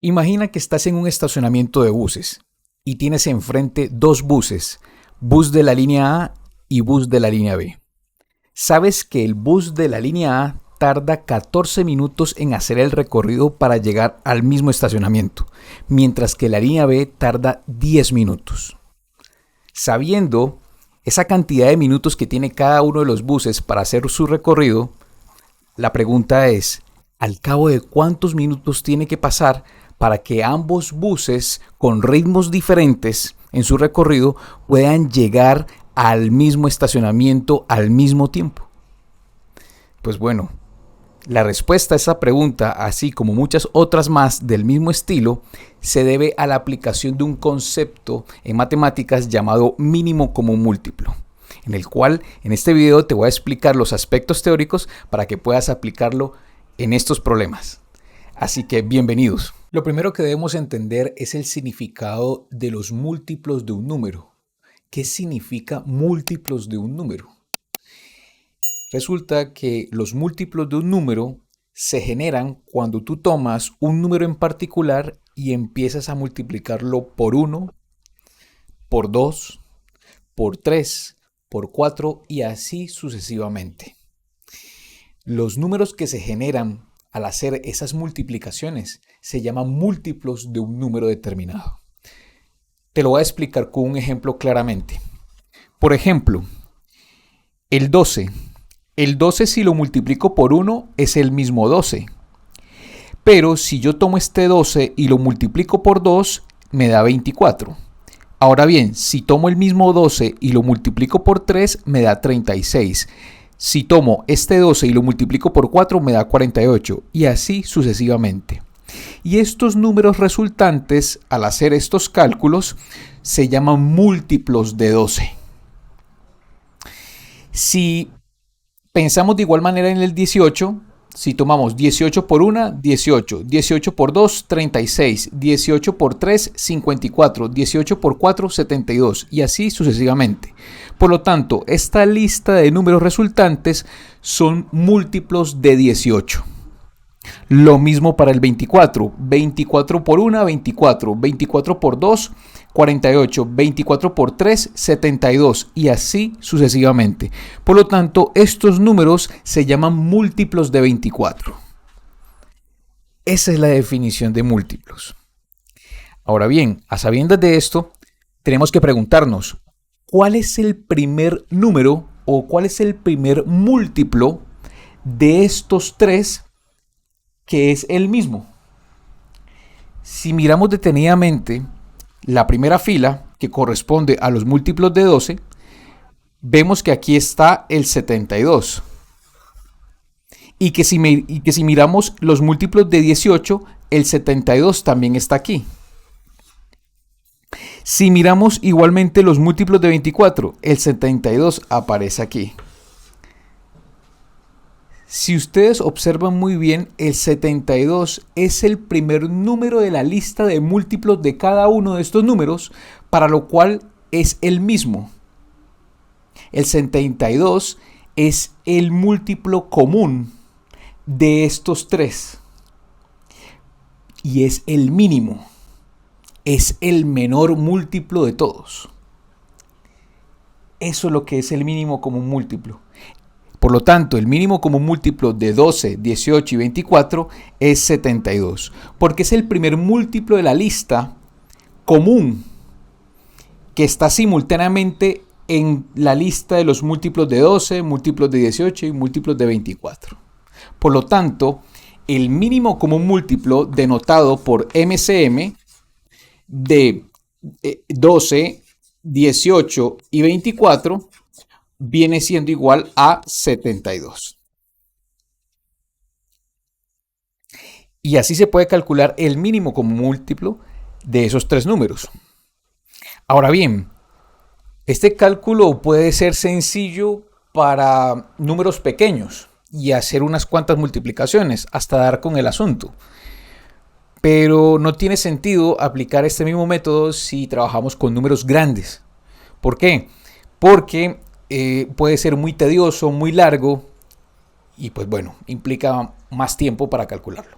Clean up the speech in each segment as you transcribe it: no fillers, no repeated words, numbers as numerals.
Imagina que estás en un estacionamiento de buses y tienes enfrente dos buses, bus de la línea A y bus de la línea B. Sabes que el bus de la línea A tarda 14 minutos en hacer el recorrido para llegar al mismo estacionamiento, mientras que la línea B tarda 10 minutos. Sabiendo esa cantidad de minutos que tiene cada uno de los buses para hacer su recorrido, la pregunta es, ¿al cabo de cuántos minutos tiene que pasar para que ambos buses con ritmos diferentes en su recorrido puedan llegar al mismo estacionamiento al mismo tiempo? Pues bueno, la respuesta a esa pregunta, así como muchas otras más del mismo estilo, se debe a la aplicación de un concepto en matemáticas llamado mínimo común múltiplo, en el cual en este video te voy a explicar los aspectos teóricos para que puedas aplicarlo en estos problemas. Así que bienvenidos. Lo primero que debemos entender es el significado de los múltiplos de un número. ¿Qué significa múltiplos de un número? Resulta que los múltiplos de un número se generan cuando tú tomas un número en particular y empiezas a multiplicarlo por 1, por 2, por 3, por 4 y así sucesivamente. Los números que se generan al hacer esas multiplicaciones se llaman múltiplos de un número determinado. Te lo voy a explicar con un ejemplo claramente. Por ejemplo, el 12. El 12 si lo multiplico por 1 es el mismo 12. Pero si yo tomo este 12 y lo multiplico por 2, me da 24. Ahora bien, si tomo el mismo 12 y lo multiplico por 3, me da 36. Si tomo este 12 y lo multiplico por 4, me da 48. Y así sucesivamente. Y estos números resultantes, al hacer estos cálculos, se llaman múltiplos de 12. Si pensamos de igual manera en el 18, si tomamos 18 por 1, 18, 18 por 2, 36, 18 por 3, 54, 18 por 4, 72 y así sucesivamente. Por lo tanto, esta lista de números resultantes son múltiplos de 18. Lo mismo para el 24, 24 por 1, 24, 24 por 2, 48, 24 por 3, 72 y así sucesivamente. Por lo tanto, estos números se llaman múltiplos de 24. Esa es la definición de múltiplos. Ahora bien, a sabiendas de esto, tenemos que preguntarnos, ¿cuál es el primer número o cuál es el primer múltiplo de estos tres que es el mismo? Si miramos detenidamente la primera fila, que corresponde a los múltiplos de 12, vemos que aquí está el 72. Y que si miramos los múltiplos de 18, el 72 también está aquí. Si miramos igualmente los múltiplos de 24, el 72 aparece aquí. Si ustedes observan muy bien, el 72 es el primer número de la lista de múltiplos de cada uno de estos números, para lo cual es el mismo. El 72 es el múltiplo común de estos tres y es el mínimo, es el menor múltiplo de todos. Eso es lo que es el mínimo común múltiplo. Por lo tanto, el mínimo común múltiplo de 12, 18 y 24 es 72, porque es el primer múltiplo de la lista común que está simultáneamente en la lista de los múltiplos de 12, múltiplos de 18 y múltiplos de 24. Por lo tanto, el mínimo común múltiplo denotado por MCM de 12, 18 y 24 viene siendo igual a 72. Y así se puede calcular el mínimo común múltiplo de esos tres números. Ahora bien, este cálculo puede ser sencillo para números pequeños y hacer unas cuantas multiplicaciones hasta dar con el asunto. Pero no tiene sentido aplicar este mismo método si trabajamos con números grandes. ¿Por qué? Porque puede ser muy tedioso, muy largo y pues bueno, implica más tiempo para calcularlo.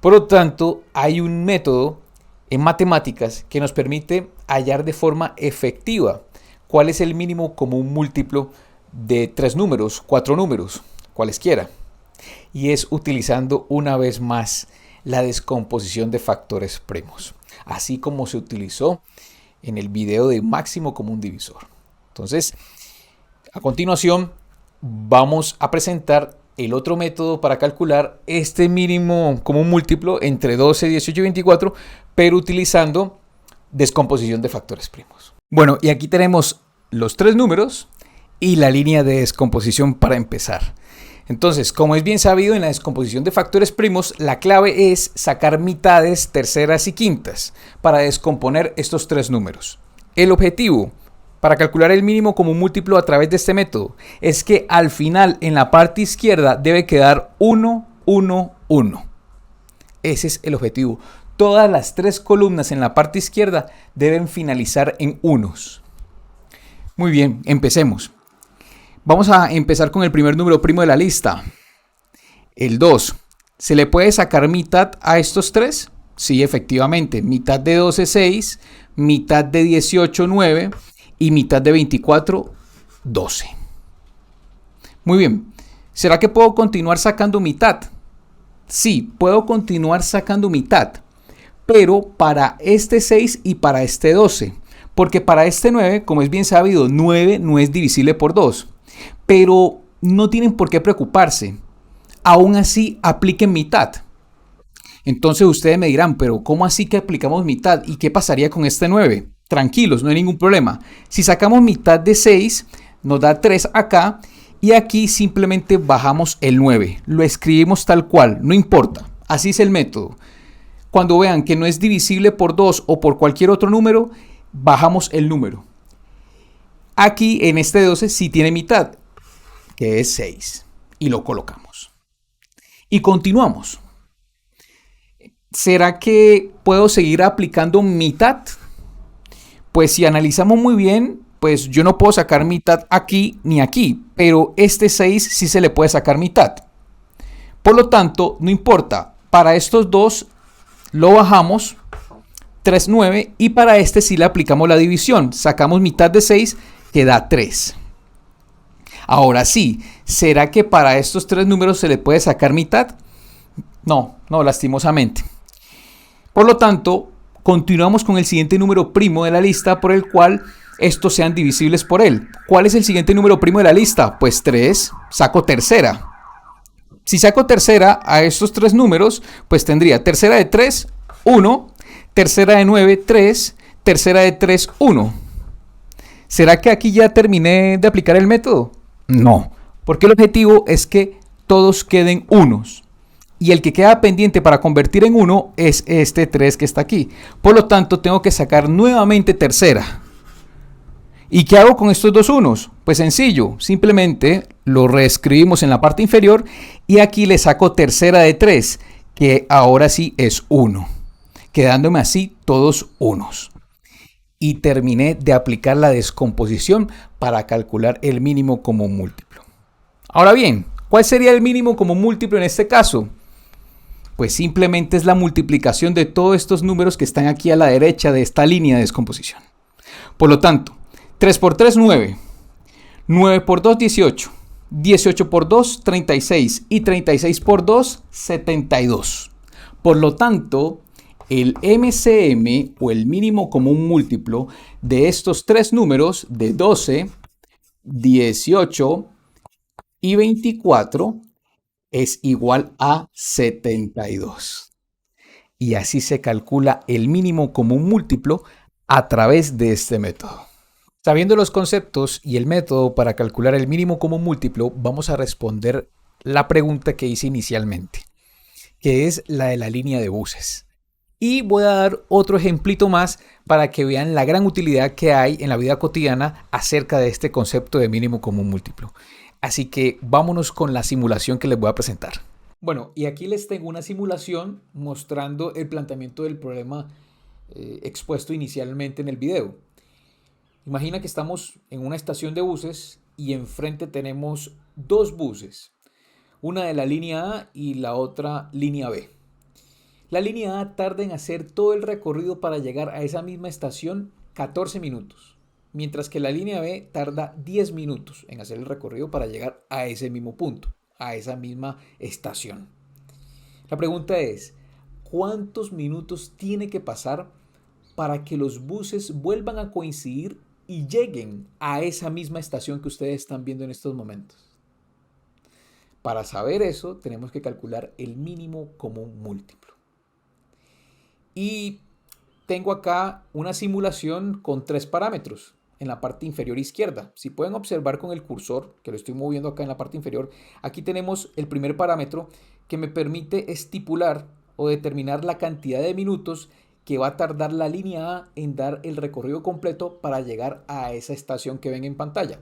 Por lo tanto, hay un método en matemáticas que nos permite hallar de forma efectiva cuál es el mínimo común múltiplo de 3 números, 4 números, cualesquiera. Y es utilizando una vez más la descomposición de factores primos, así como se utilizó en el video de máximo común divisor. Entonces, a continuación, vamos a presentar el otro método para calcular este mínimo común múltiplo entre 12, 18 y 24, pero utilizando descomposición de factores primos. Bueno, y aquí tenemos los 3 números y la línea de descomposición para empezar. Entonces, como es bien sabido, en la descomposición de factores primos, la clave es sacar mitades, terceras y quintas para descomponer estos 3 números. El objetivo para calcular el mínimo común múltiplo a través de este método es que al final, en la parte izquierda, debe quedar 1, 1, 1. Ese es el objetivo. Todas las 3 columnas en la parte izquierda deben finalizar en unos. Muy bien, empecemos. Vamos a empezar con el primer número primo de la lista, el 2. ¿Se le puede sacar mitad a estos 3? Sí, efectivamente. Mitad de 12, 6. Mitad de 18, 9. Y mitad de 24, 12. Muy bien. ¿Será que puedo continuar sacando mitad? Sí, puedo continuar sacando mitad. Pero para este 6 y para este 12. Porque para este 9, como es bien sabido, 9 no es divisible por 2. Pero no tienen por qué preocuparse. Aún así, apliquen mitad. Entonces ustedes me dirán, pero ¿cómo así que aplicamos mitad? ¿Y qué pasaría con este 9? Tranquilos, no hay ningún problema. Si sacamos mitad de 6, nos da 3 acá. Y aquí simplemente bajamos el 9. Lo escribimos tal cual, no importa. Así es el método. Cuando vean que no es divisible por 2 o por cualquier otro número, bajamos el número. Aquí en este 12 sí tiene mitad, que es 6. Y lo colocamos. Y continuamos. ¿Será que puedo seguir aplicando mitad? Pues si analizamos muy bien, pues yo no puedo sacar mitad aquí ni aquí. Pero este 6 sí se le puede sacar mitad. Por lo tanto, no importa. Para estos dos lo bajamos. 3, 9. Y para este sí le aplicamos la división. Sacamos mitad de 6. Que da 3. Ahora sí, ¿será que para estos 3 números se le puede sacar mitad? No, lastimosamente. Por lo tanto, continuamos con el siguiente número primo de la lista por el cual estos sean divisibles por él. ¿Cuál es el siguiente número primo de la lista? Pues 3, saco tercera. Si saco tercera a estos 3 números, pues tendría tercera de 3, 1, tercera de 9, 3, tercera de 3, 1. ¿Será que aquí ya terminé de aplicar el método? No, porque el objetivo es que todos queden unos. Y el que queda pendiente para convertir en 1 es este 3 que está aquí. Por lo tanto, tengo que sacar nuevamente tercera. ¿Y qué hago con estos dos unos? Pues sencillo, simplemente lo reescribimos en la parte inferior y aquí le saco tercera de 3, que ahora sí es 1, quedándome así todos unos. Y terminé de aplicar la descomposición para calcular el mínimo común múltiplo. Ahora bien, ¿cuál sería el mínimo común múltiplo en este caso? Pues simplemente es la multiplicación de todos estos números que están aquí a la derecha de esta línea de descomposición. Por lo tanto, 3 por 3, 9. 9 por 2, 18. 18 por 2, 36. Y 36 por 2, 72. Por lo tanto, el MCM o el mínimo común múltiplo de estos 3 números de 12, 18 y 24 es igual a 72. Y así se calcula el mínimo común múltiplo a través de este método. Sabiendo los conceptos y el método para calcular el mínimo común múltiplo, vamos a responder la pregunta que hice inicialmente, que es la de la línea de buses. Y voy a dar otro ejemplito más para que vean la gran utilidad que hay en la vida cotidiana acerca de este concepto de mínimo común múltiplo. Así que vámonos con la simulación que les voy a presentar. Bueno, y aquí les tengo una simulación mostrando el planteamiento del problema expuesto inicialmente en el video. Imagina que estamos en una estación de buses y enfrente tenemos 2 buses, una de la línea A y la otra línea B. La línea A tarda en hacer todo el recorrido para llegar a esa misma estación 14 minutos, mientras que la línea B tarda 10 minutos en hacer el recorrido para llegar a ese mismo punto, a esa misma estación. La pregunta es, ¿cuántos minutos tiene que pasar para que los buses vuelvan a coincidir y lleguen a esa misma estación que ustedes están viendo en estos momentos? Para saber eso, tenemos que calcular el mínimo común múltiplo. Y tengo acá una simulación con 3 parámetros en la parte inferior izquierda. Si pueden observar con el cursor, que lo estoy moviendo acá en la parte inferior, aquí tenemos el primer parámetro que me permite estipular o determinar la cantidad de minutos que va a tardar la línea A en dar el recorrido completo para llegar a esa estación que ven en pantalla.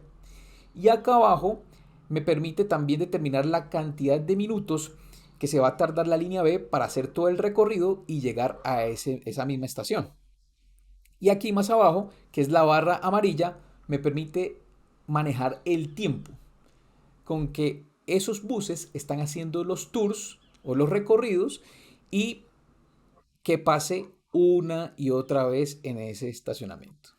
Y acá abajo me permite también determinar la cantidad de minutos que se va a tardar la línea B para hacer todo el recorrido y llegar a esa misma estación. Y aquí más abajo, que es la barra amarilla, me permite manejar el tiempo con que esos buses están haciendo los tours o los recorridos y que pase una y otra vez en ese estacionamiento.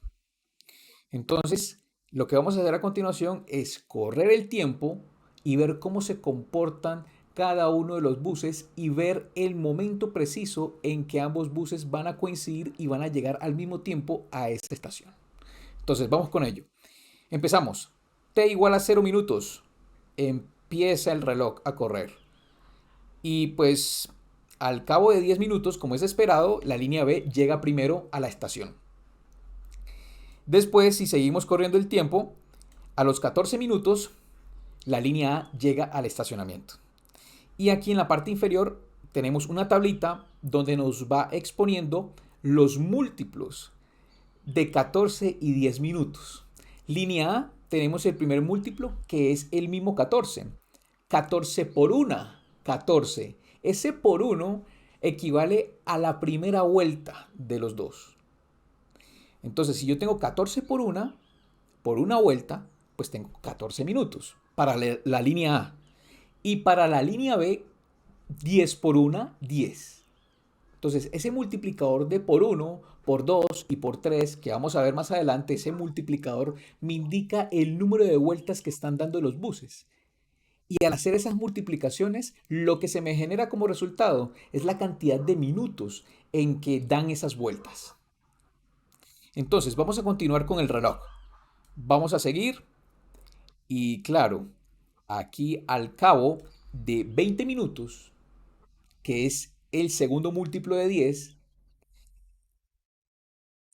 Entonces, lo que vamos a hacer a continuación es correr el tiempo y ver cómo se comportan cada uno de los buses y ver el momento preciso en que ambos buses van a coincidir y van a llegar al mismo tiempo a esta estación. Entonces, vamos con ello. Empezamos. T igual a 0 minutos. Empieza el reloj a correr. Y pues al cabo de 10 minutos, como es esperado, la línea B llega primero a la estación. Después, si seguimos corriendo el tiempo, a los 14 minutos, la línea A llega al estacionamiento. Y aquí en la parte inferior tenemos una tablita donde nos va exponiendo los múltiplos de 14 y 10 minutos. Línea A, tenemos el primer múltiplo que es el mismo 14. 14 por 1, 14. Ese por 1 equivale a la primera vuelta de los dos. Entonces, si yo tengo 14 por una vuelta, pues tengo 14 minutos para la línea A. Y para la línea B, 10 por 1, 10. Entonces, ese multiplicador de por 1, por 2 y por 3, que vamos a ver más adelante, ese multiplicador me indica el número de vueltas que están dando los buses. Y al hacer esas multiplicaciones, lo que se me genera como resultado es la cantidad de minutos en que dan esas vueltas. Entonces, vamos a continuar con el reloj. Vamos a seguir y claro, aquí al cabo de 20 minutos, que es el segundo múltiplo de 10,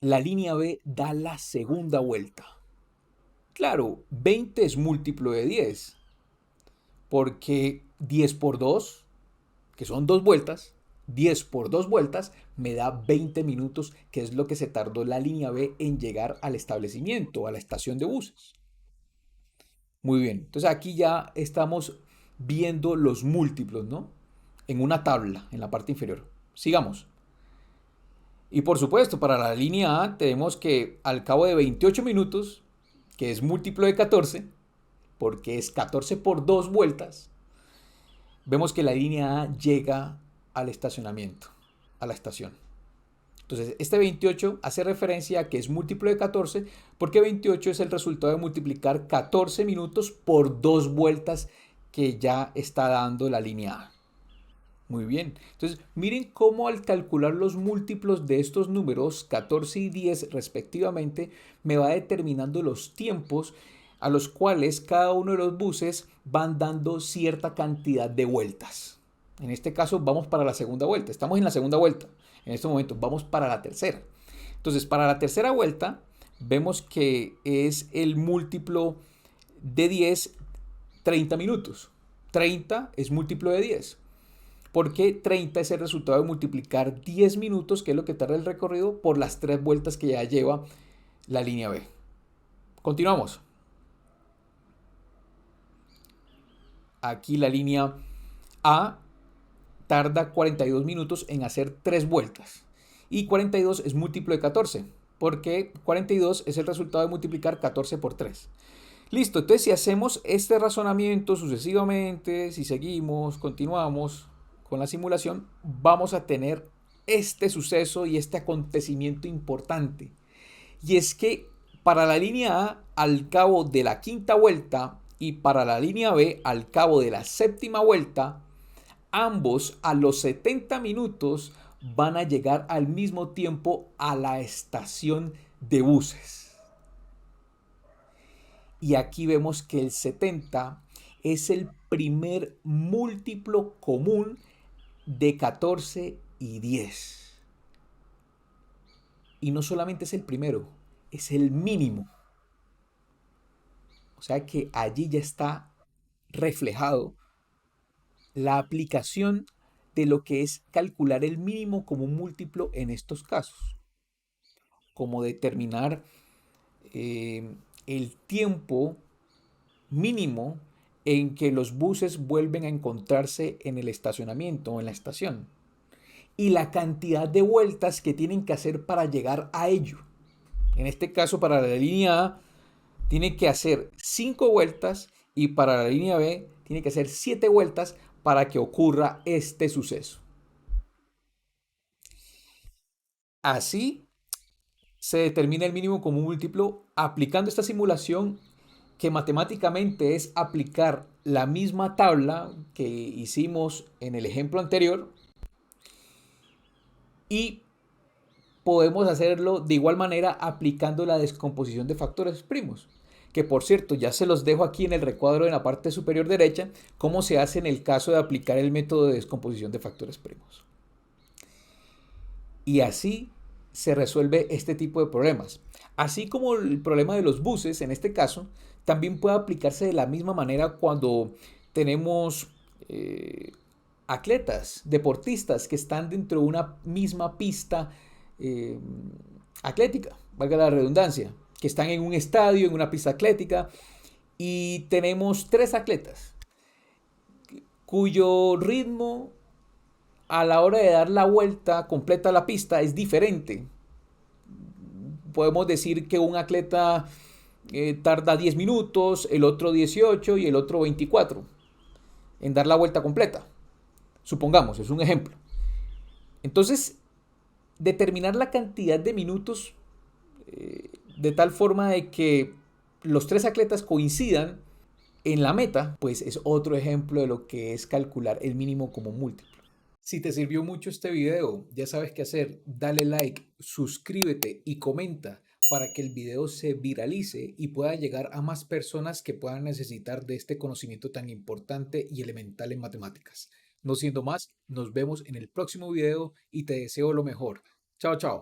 la línea B da la segunda vuelta. Claro, 20 es múltiplo de 10, porque 10 por 2, que son 2 vueltas, 10 por 2 vueltas me da 20 minutos, que es lo que se tardó la línea B en llegar al establecimiento, a la estación de buses. Muy bien, entonces aquí ya estamos viendo los múltiplos, ¿no? En una tabla, en la parte inferior. Sigamos. Y por supuesto, para la línea A tenemos que al cabo de 28 minutos, que es múltiplo de 14, porque es 14 por 2 vueltas, vemos que la línea A llega al estacionamiento, a la estación. Entonces, este 28 hace referencia a que es múltiplo de 14, porque 28 es el resultado de multiplicar 14 minutos por 2 vueltas que ya está dando la línea A. Muy bien. Entonces, miren cómo al calcular los múltiplos de estos números, 14 y 10 respectivamente, me va determinando los tiempos a los cuales cada uno de los buses van dando cierta cantidad de vueltas. En este caso vamos para la segunda vuelta. Estamos en la segunda vuelta. En este momento vamos para la tercera. Entonces, para la tercera vuelta, vemos que es el múltiplo de 10, 30 minutos. 30 es múltiplo de 10. Porque 30 es el resultado de multiplicar 10 minutos, que es lo que tarda el recorrido, por las 3 vueltas que ya lleva la línea B. Continuamos. Aquí la línea A tarda 42 minutos en hacer 3 vueltas. Y 42 es múltiplo de 14, porque 42 es el resultado de multiplicar 14 por 3. Listo, entonces si hacemos este razonamiento sucesivamente, si seguimos, continuamos con la simulación, vamos a tener este suceso y este acontecimiento importante. Y es que para la línea A, al cabo de la quinta vuelta, y para la línea B, al cabo de la séptima vuelta, ambos a los 70 minutos van a llegar al mismo tiempo a la estación de buses. Y aquí vemos que el 70 es el primer múltiplo común de 14 y 10. Y no solamente es el primero, es el mínimo. O sea que allí ya está reflejado la aplicación de lo que es calcular el mínimo como un múltiplo en estos casos, como determinar el tiempo mínimo en que los buses vuelven a encontrarse en el estacionamiento o en la estación y la cantidad de vueltas que tienen que hacer para llegar a ello. En este caso, para la línea A, tiene que hacer 5 vueltas y para la línea B, tiene que hacer 7 vueltas para que ocurra este suceso. Así se determina el mínimo común múltiplo aplicando esta simulación que matemáticamente es aplicar la misma tabla que hicimos en el ejemplo anterior y podemos hacerlo de igual manera aplicando la descomposición de factores primos. Que por cierto, ya se los dejo aquí en el recuadro en la parte superior derecha, cómo se hace en el caso de aplicar el método de descomposición de factores primos. Y así se resuelve este tipo de problemas. Así como el problema de los buses, en este caso, también puede aplicarse de la misma manera cuando tenemos atletas, deportistas que están dentro de una misma pista eh, atlética, valga la redundancia, que están en un estadio, en una pista atlética, y tenemos tres atletas cuyo ritmo a la hora de dar la vuelta completa a la pista es diferente. Podemos decir que un atleta tarda 10 minutos, el otro 18 y el otro 24 en dar la vuelta completa. Supongamos, es un ejemplo. Entonces, determinar la cantidad de minutos de tal forma de que los tres atletas coincidan en la meta, pues es otro ejemplo de lo que es calcular el mínimo como múltiplo. Si te sirvió mucho este video, ya sabes qué hacer. Dale like, suscríbete y comenta para que el video se viralice y pueda llegar a más personas que puedan necesitar de este conocimiento tan importante y elemental en matemáticas. No siendo más, nos vemos en el próximo video y te deseo lo mejor. Chao, chao.